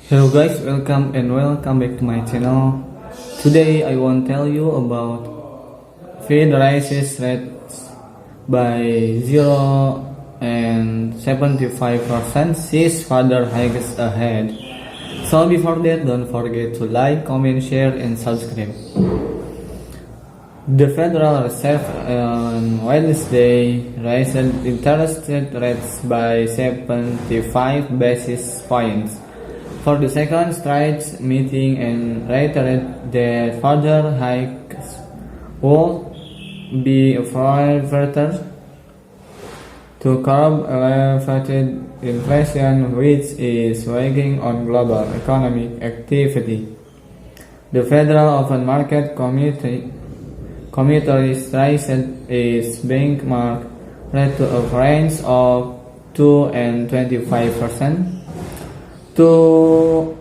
Hello guys, welcome back to my channel. Today I want to tell you about Fed raises rates by 0 and 75% sees further hikes ahead. So before that, don't forget to like, comment, share and subscribe. The Federal Reserve on Wednesday raised interest rates by 75 basis points for the second straight meeting and reiterated that further hikes will be further to curb elevated inflation, which is weighing on global economic activity. The Federal Open Market Committee raised its benchmark rate to a range of 2 and 25%. 2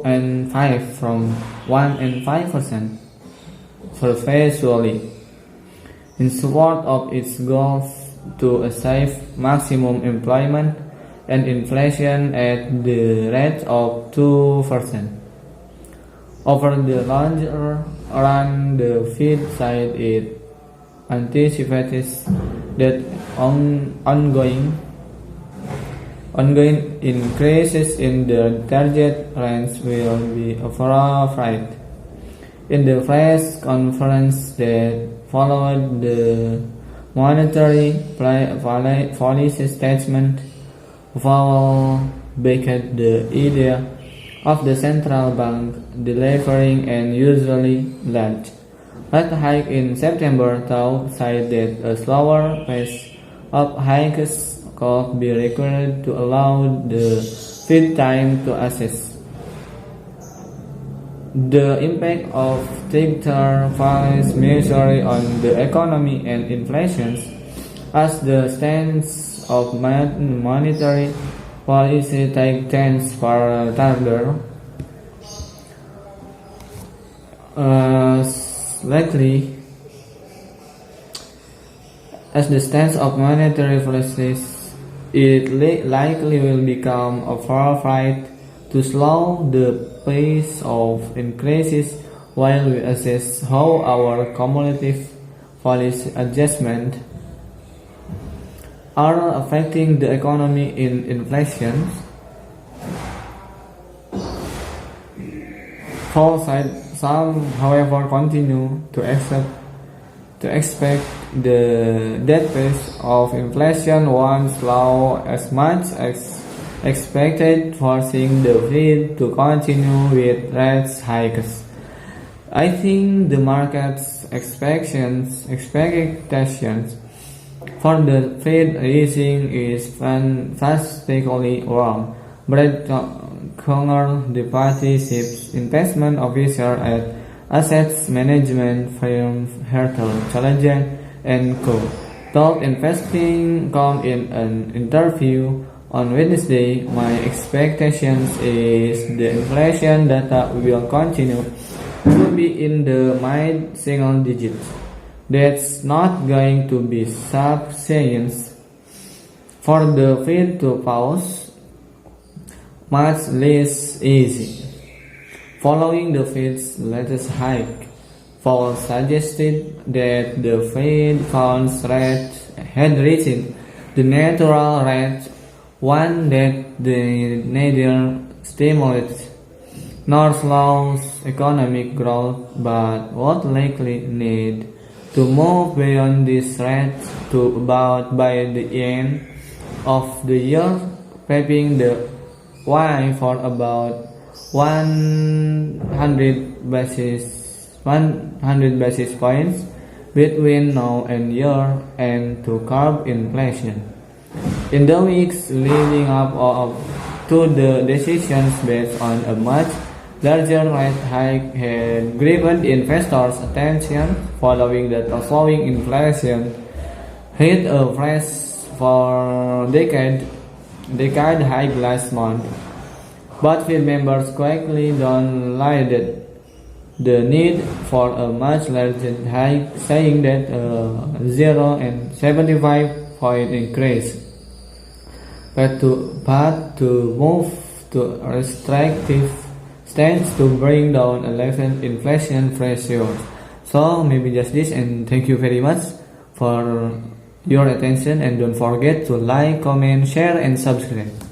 and 5 from 1 and 5% perpetually in support of its goals to achieve maximum employment and inflation at the rate of 2%. Over the longer run, the Fed said it anticipates that ongoing increases in the target range will be override. In the press conference that followed the monetary policy statement, Powell backed the idea of the central bank delivering an usually large rate hike in September, though said that a slower pace of hikes could be required to allow the Fed time to assess the impact of stricter policy measures on the economy and inflation, as the stance of monetary policy tends further likely as the stance of monetary policy. It likely will become a fight to slow the pace of increases while we assess how our cumulative policy adjustments are affecting the economy in inflation. Some, however, continue to expect that pace of inflation won't slow as much as expected, forcing the Fed to continue with rate hikes. I think the market's expectations for the Fed raising is fantastically wrong. Brett Conger, the party's chief investment officer at asset management firm Hertel Challenger & Co., told Investing.com in an interview on Wednesday, "My expectations is the inflation data will continue to be in the mid-single digits. That's not going to be sufficient for the Fed to pause, much less easy." Following the Fed's latest hike, Powell suggested that the Fed funds rate had reached the natural rate, one that neither stimulates nor slows economic growth, but would likely need to move beyond this rate to about by the end of the year, paving the way for about 100 basis points between now and year end to curb inflation. In the weeks leading up to the decisions based on a much larger rate hike had grabbed investors' attention following that slowing inflation hit a fresh for decade high last month. But Fed members quickly downplayed the need for a much larger hike, saying that a 0 and 75 point increase but to move restrictive stance to bring down inflation pressure. So maybe just this, and thank you very much for your attention, and don't forget to like, comment, share and subscribe.